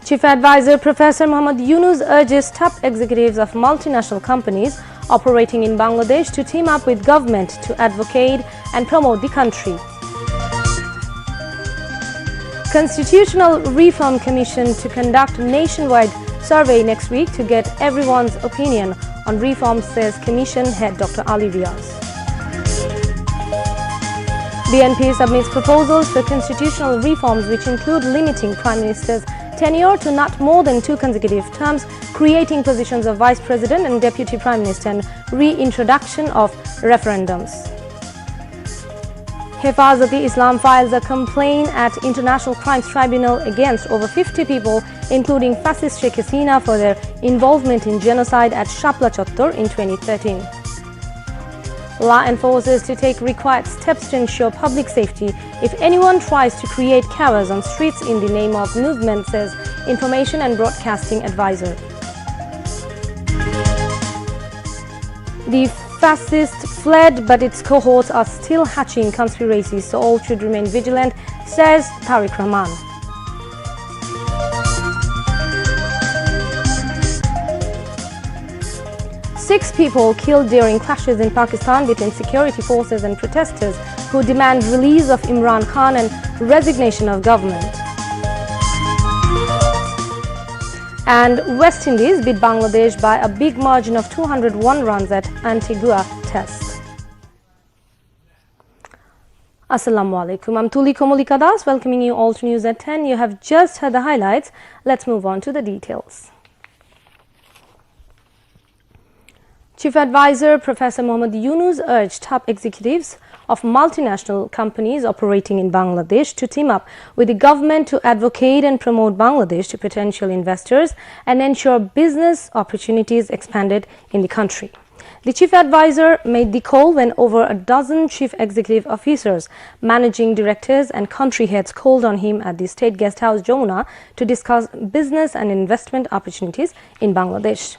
Chief Advisor Professor Muhammad Yunus urges top executives of multinational companies operating in Bangladesh to team up with government to advocate and promote the country. Constitutional Reform Commission to conduct nationwide survey next week to get everyone's opinion on reform, says Commission head Dr. Ali Riaz. BNP submits proposals for constitutional reforms which include limiting Prime Minister's tenure to not more than 2 consecutive terms, creating positions of Vice President and Deputy Prime Minister, and reintroduction of referendums. Hifazat-e-Islam files a complaint at International Crimes Tribunal against over 50 people, including fascist Sheikh Hasina, for their involvement in genocide at Shapla Chattor in 2013. Law enforcers to take required steps to ensure public safety if anyone tries to create chaos on streets in the name of movement, says Information and Broadcasting Advisor. The fascists fled, but its cohorts are still hatching conspiracies, so all should remain vigilant, says Tariq Rahman. Six people killed during clashes in Pakistan between security forces and protesters who demand release of Imran Khan and resignation of government. And West Indies beat Bangladesh by a big margin of 201 runs at Antigua Test. Assalamu alaikum. I'm Tuli Komolika Das, welcoming you all to News at 10. You have just heard the highlights. Let's move on to the details. Chief Advisor Professor Muhammad Yunus urged top executives of multinational companies operating in Bangladesh to team up with the government to advocate and promote Bangladesh to potential investors and ensure business opportunities expanded in the country. The Chief Advisor made the call when over a dozen chief executive officers, managing directors and country heads called on him at the State Guest House Jamuna to discuss business and investment opportunities in Bangladesh.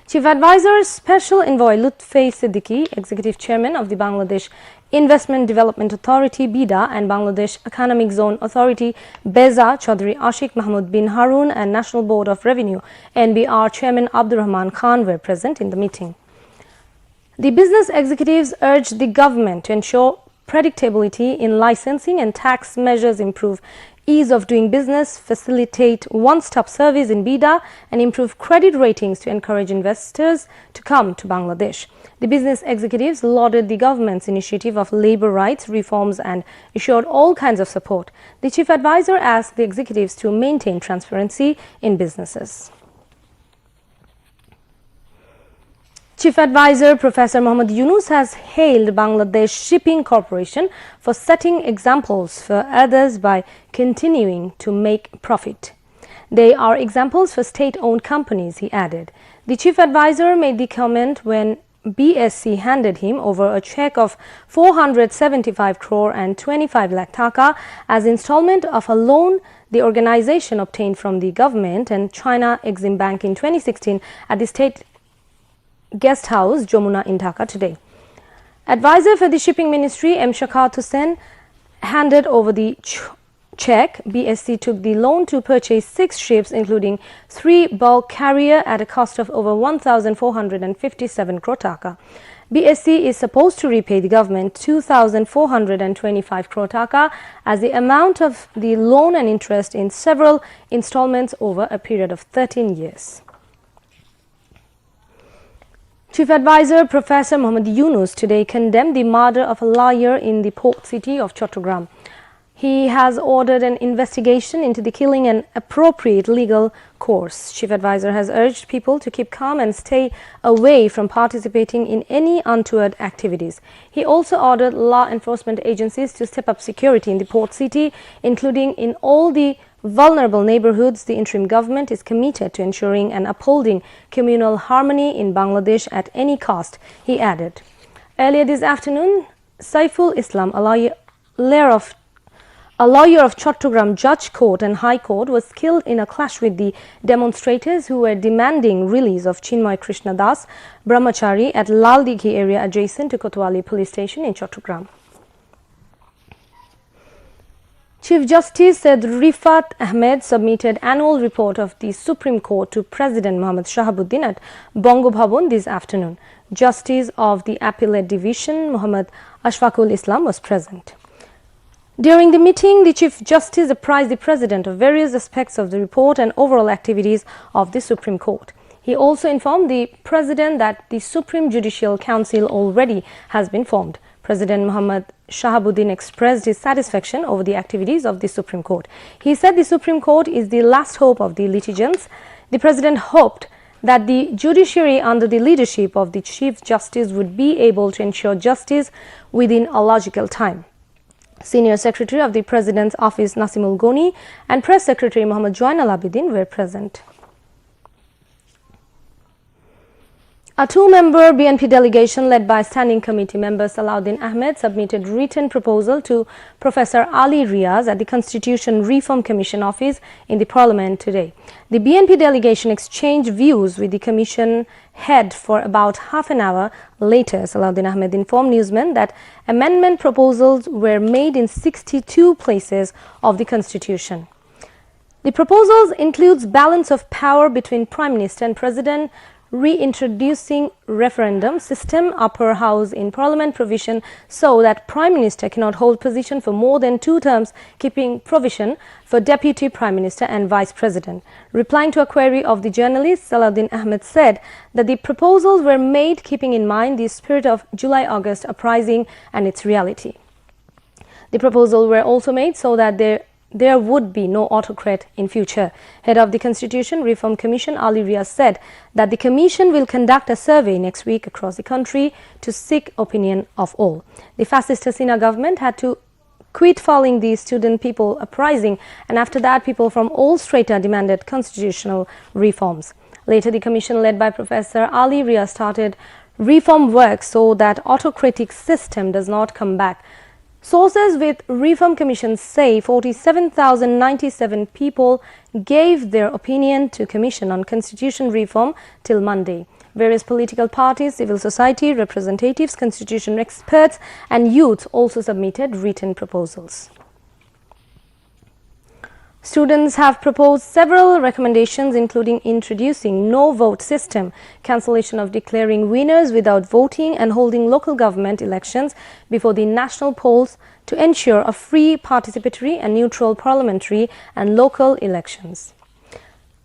Chief Advisor Special Envoy Lutfi Siddiqui, Executive Chairman of the Bangladesh Investment Development Authority (BIDA) and Bangladesh Economic Zone Authority (BEZA), Chaudhry Ashik Mahmud bin Harun, and National Board of Revenue (NBR) Chairman Abdur Rahman Khan were present in the meeting. The business executives urged the government to ensure predictability in licensing and tax measures, improve ease of doing business, facilitate one-stop service in BIDA, and improve credit ratings to encourage investors to come to Bangladesh. The business executives lauded the government's initiative of labor rights reforms and assured all kinds of support. The Chief Advisor asked the executives to maintain transparency in businesses. Chief Advisor Professor Muhammad Yunus has hailed Bangladesh Shipping Corporation for setting examples for others by continuing to make profit. They are examples for state-owned companies, he added. The Chief Advisor made the comment when BSC handed him over a cheque of 475 crore and 25 lakh taka as installment of a loan the organization obtained from the government and China Exim Bank in 2016 at the State Guest House Jamuna in Dhaka today. Advisor for the Shipping Ministry M. Shakat Hussain handed over the cheque. BSC took the loan to purchase 6 ships, including 3 bulk carrier at a cost of over 1,457 crore taka. BSC is supposed to repay the government 2,425 crore taka as the amount of the loan and interest in several installments over a period of 13 years. Chief Advisor Professor Muhammad Yunus today condemned the murder of a lawyer in the port city of Chattogram. He has ordered an investigation into the killing and appropriate legal course. Chief Advisor has urged people to keep calm and stay away from participating in any untoward activities. He also ordered law enforcement agencies to step up security in the port city, including in all the vulnerable neighborhoods. The interim government is committed to ensuring and upholding communal harmony in Bangladesh at any cost, he added. Earlier this afternoon, Saiful Islam, a lawyer of Chattogram Judge Court and High Court, was killed in a clash with the demonstrators who were demanding release of Chinmoy Krishna Das Brahmachari at Lal Dighi area adjacent to Kotwali police station in Chattogram. Chief Justice Said Rifat Ahmed submitted annual report of the Supreme Court to President Mohammad Shahabuddin at Bongo Bhavan this afternoon. Justice of the Appellate Division Muhammad Ashfaqul Islam was present. During the meeting, the Chief Justice apprised the President of various aspects of the report and overall activities of the Supreme Court. He also informed the President that the Supreme Judicial Council already has been formed. President Mohammad Shahabuddin expressed his satisfaction over the activities of the Supreme Court. He said the Supreme Court is the last hope of the litigants. The President hoped that the judiciary under the leadership of the Chief Justice would be able to ensure justice within a logical time. Senior Secretary of the President's Office Nasimul Goni and Press Secretary Muhammad Joinal Abidin were present. A two-member BNP delegation led by Standing Committee member Salahuddin Ahmed submitted written proposal to Professor Ali Riaz at the Constitution Reform Commission office in the Parliament today. The BNP delegation exchanged views with the Commission head for about half an hour later. Salahuddin Ahmed informed newsmen that amendment proposals were made in 62 places of the Constitution. The proposals includes balance of power between Prime Minister and President, reintroducing referendum system, upper house in Parliament provision so that Prime Minister cannot hold position for more than 2 terms, keeping provision for Deputy Prime Minister and Vice President. Replying to a query of the journalist, Salahuddin Ahmed said that the proposals were made keeping in mind the spirit of July-August uprising and its reality. The proposals were also made so that there would be no autocrat in future. Head of the Constitution Reform Commission, Ali Riaz, said that the Commission will conduct a survey next week across the country to seek opinion of all. The fascist Hasina government had to quit following the student people uprising, and after that people from all strata demanded constitutional reforms. Later, the Commission led by Professor Ali Riaz started reform work so that autocratic system does not come back. Sources with Reform Commission say 47,097 people gave their opinion to Commission on Constitution reform till Monday. Various political parties, civil society representatives, constitution experts and youth also submitted written proposals. Students have proposed several recommendations, including introducing no-vote system, cancellation of declaring winners without voting, and holding local government elections before the national polls to ensure a free, participatory and neutral parliamentary and local elections.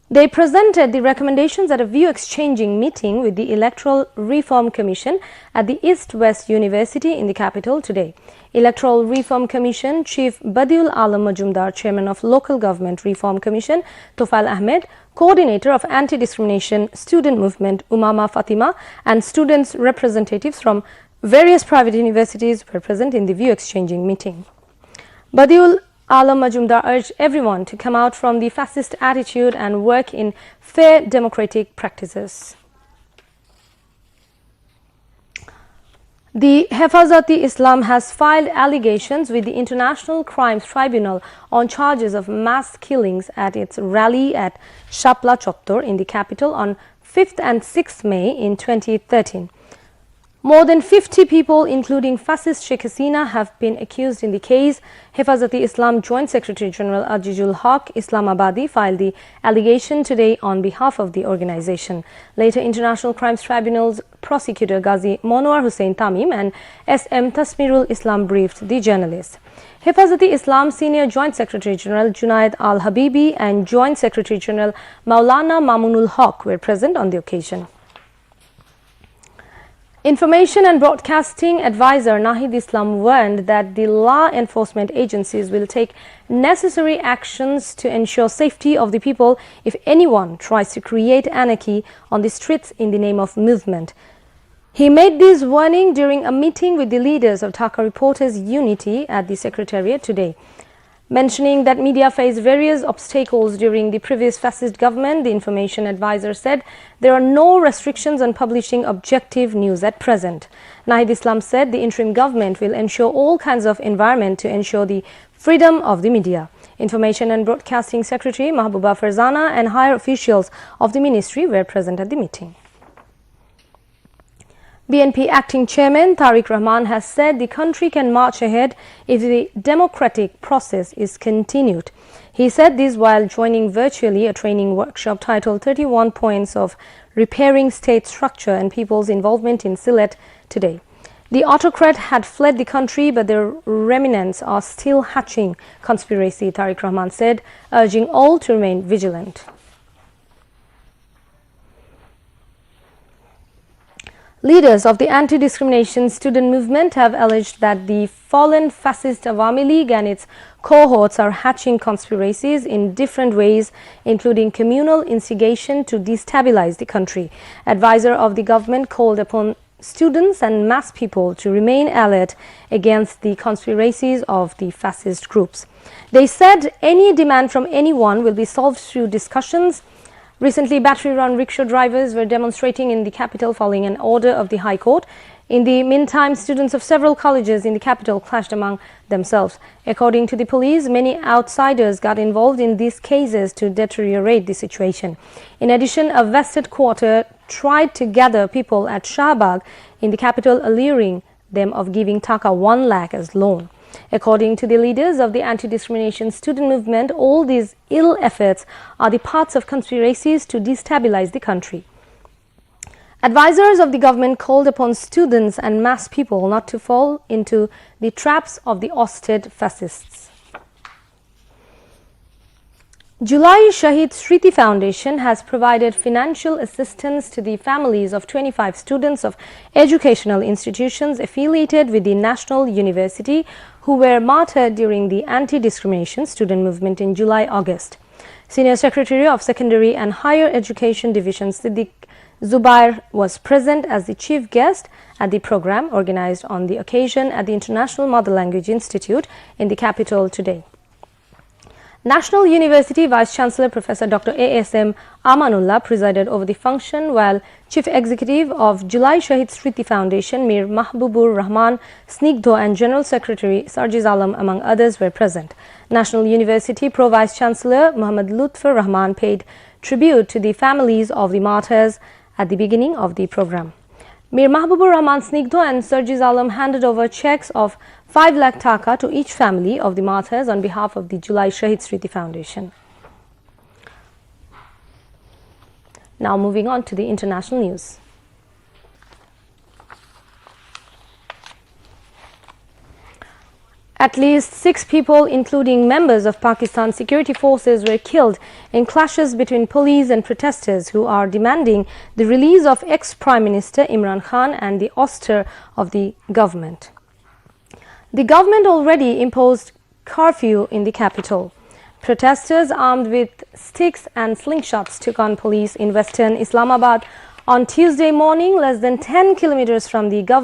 They presented the recommendations at a view-exchanging meeting with the Electoral Reform Commission at the East-West University in the capital today. Electoral Reform Commission Chief Badiul Alam Majumdar, Chairman of Local Government Reform Commission Tofail Ahmed, Coordinator of Anti-Discrimination Student Movement Umama Fatima, and students' representatives from various private universities were present in the view-exchanging meeting. Badiul Alam Majumdar urged everyone to come out from the fascist attitude and work in fair democratic practices. The Hifazat-e-Islam has filed allegations with the International Crimes Tribunal on charges of mass killings at its rally at Shapla Chottor in the capital on 5th and 6th May in 2013. More than 50 people, including fascist Sheikh Hasina, have been accused in the case. Hifazat-e-Islam Joint Secretary General Ajizul Haq Islamabadi filed the allegation today on behalf of the organization. Later, International Crimes Tribunal's prosecutor Ghazi Monwar Hussain Tamim and SM Tasmirul Islam briefed the journalists. Hifazat-e-Islam Senior Joint Secretary General Junaid Al-Habibi and Joint Secretary General Maulana Mamunul Haq were present on the occasion. Information and Broadcasting Advisor Nahid Islam warned that the law enforcement agencies will take necessary actions to ensure safety of the people if anyone tries to create anarchy on the streets in the name of movement. He made this warning during a meeting with the leaders of Dhaka Reporters Unity at the Secretariat today. Mentioning that media faced various obstacles during the previous fascist government, the information advisor said there are no restrictions on publishing objective news at present. Nahid Islam said the interim government will ensure all kinds of environment to ensure the freedom of the media. Information and Broadcasting Secretary Mahbuba Farzana and higher officials of the ministry were present at the meeting. BNP acting chairman Tariq Rahman has said the country can march ahead if the democratic process is continued. He said this while joining virtually a training workshop titled 31 Points of Repairing State Structure and People's Involvement in Sylhet today. The autocrat had fled the country, but their remnants are still hatching conspiracy, Tariq Rahman said, urging all to remain vigilant. Leaders of the anti-discrimination student movement have alleged that the fallen fascist Awami League and its cohorts are hatching conspiracies in different ways, including communal instigation to destabilize the country. Advisor of the government called upon students and mass people to remain alert against the conspiracies of the fascist groups. They said any demand from anyone will be solved through discussions. Recently, battery-run rickshaw drivers were demonstrating in the capital following an order of the High Court. In the meantime, students of several colleges in the capital clashed among themselves. According to the police, many outsiders got involved in these cases to deteriorate the situation. In addition, a vested quarter tried to gather people at Shahbag in the capital, alluring them of giving Taka 1 lakh as loan. According to the leaders of the anti-discrimination student movement, all these ill efforts are the parts of conspiracies to destabilize the country. Advisors of the government called upon students and mass people not to fall into the traps of the ousted fascists. July Shahid Smriti Foundation has provided financial assistance to the families of 25 students of educational institutions affiliated with the National University who were martyred during the anti-discrimination student movement in July-August. Senior Secretary of Secondary and Higher Education Division Siddiq Zubair was present as the chief guest at the program organized on the occasion at the International Mother Language Institute in the capital today. National University Vice-Chancellor Professor Dr. A.S.M. Amanullah presided over the function, while Chief Executive of July Shahid Smriti Foundation, Mir Mahbubur Rahman Snigdho, and General Secretary Sarjiz Alam, among others, were present. National University Pro Vice-Chancellor Muhammad Lutfur Rahman paid tribute to the families of the martyrs at the beginning of the program. Mir Mahbubur Rahman Snigdho and Sarjiz Alam handed over checks of 5 lakh taka to each family of the martyrs on behalf of the July Shahid Smriti Foundation. Now moving on to the international news. At least 6 people, including members of Pakistan's security forces, were killed in clashes between police and protesters who are demanding the release of ex-Prime Minister Imran Khan and the ouster of the government. The government already imposed curfew in the capital. Protesters armed with sticks and slingshots took on police in western Islamabad on Tuesday morning, less than 10 kilometers from the government.